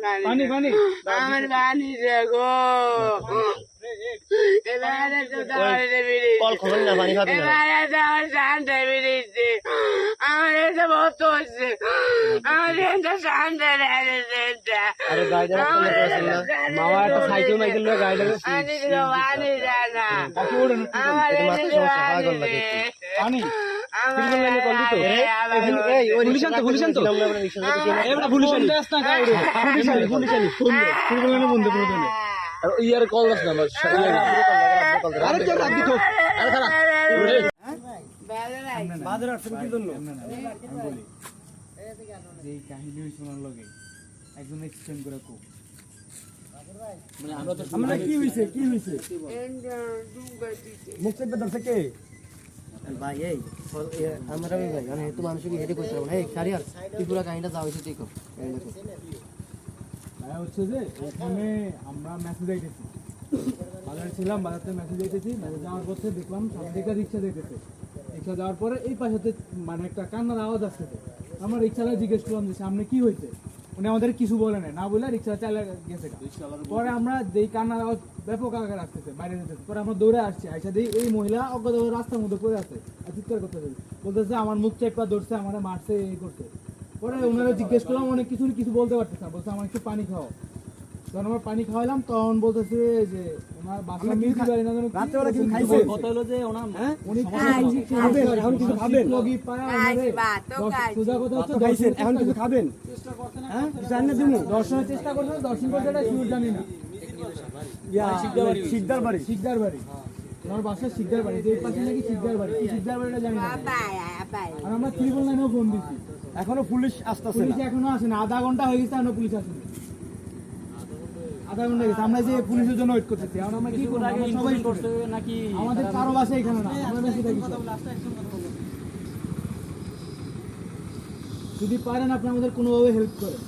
পানি পানি আমার পানি দেখো এবারে তো দাঁড়িয়ে বেরিয়েছে কল খোলেন না, পানি খাবি না। এবারে তো আমার শান্তি বেরিয়েছে আমার এটা বহুত হচ্ছে আমার এটা শান্তি বেরিয়েছে আরে গাড়িটা রাস্তা নিয়ে করেছেন না। মামা একটা সাইকেল মাইকেল লয়ে গাড়িটা পানি দিল পানি দেয় না কাকে ওড়েন আমার এটা মাত্র এটা সমস্যা, পানি পাগল লাগে দে একটু। পানি আমার তিরপল লাইনে কল দিত এই ওই পুলিশ আনতো, পুলিশ আনতো। এবড়া পুলিশ আনি দাস না গাড়ি পুলিশ আনি ফোন দে তিরপল লাইনে বন্ধ করে দেন আর ইয়ার কল দাস না বাস আরে কে রাত দিত আরে খারাপ বাজার আসছেন কি জন্য আমি বলি এই কাহিনী শোনার লগে একজন এক্সপ্লেন করে কো আমরা কি হইছে মুখ চেপে ধরছে কে ভাই এই আমরা ভাই মানে তো মানুষকে হেডে করতে পারবো না। এই সারিয়ার তুই পুরো কাহিনীটা যাও হইছে দেখো এই দেখো ভাই হচ্ছে যে এখানে আমরা মেসেজ আইতেছি বাজারে ছিলাম, বাজারতে মেসেজ আইতেছি, মেসেজ যাওয়ার পথে দেখলাম সামনে থেকে রিক্সা দেখতেছে। রিক্সা যাওয়ার পরে এই পাশেতে মানে একটা কান্নার আওয়াজ আসতেছে। আমরা রিক্সাওয়ালা জিজ্ঞেস করলাম যে সামনে কি হয়েছে, উনি আমাদের কিছু বলে না বলে রিক্সা চালা গেছে। পরে আমরা যেই কান্নার আওয়াজ ব্যাপক আকারে আসতেছে, বাইরে যেতেছে, পরে আমরা দৌড়ে আসছি, আইসা দিই এই মহিলা অজ্ঞাত রাস্তার মধ্যে পড়ে আছে আর চিৎকার করতেছে, বলতেছে আমার মুখ চেপা ধরছে, আমার মারছে, এই করছে। পরে ওনারা জিজ্ঞেস করলাম, অনেক কিছু বলতে পারতেছে না, বলছে আমার একটু পানি খাওয়াও। তখন আমরা পানি খাওয়াইলাম, তখন বলতেছে যে ওনার বাসা মিউজি বাড়ি না জানো রাত্রেবেলা কিছু খাইছে, কথা হলো যে ওনার উনি খাবেন, এখন কিছু খাবেন লগি পায়া আমারে সোজা কথা হচ্ছে খাইছেন, এখন কিছু খাবেন, হ্যাঁ জানি না তুমি দর্শনের চেষ্টা করছেন, দর্শন করতে এটা শিওর জানি না। শিকদার বাড়ি ওনার বাসা শিকদার বাড়ি, যে পাশে নাকি শিকদার বাড়ি, কি শিকদার বাড়িটা জানি না। আর আমরা ত্রিপল লাইনেও ফোন দিচ্ছি, এখনো পুলিশ আসতেছে, পুলিশ এখনো আসে না, আধা ঘন্টা হয়ে গেছে, এখনো পুলিশ আসেনি, আধা ঘন্টা গেছে। আমরা যে পুলিশের জন্য ওয়েট করতেছি, এখন আমরা কি করবো, আমরা সবাই করছে নাকি আমাদের কারো বাসা এখানে না, আমরা বেশি থাকি। যদি পারেন আপনি আমাদের কোনোভাবে হেল্প করেন।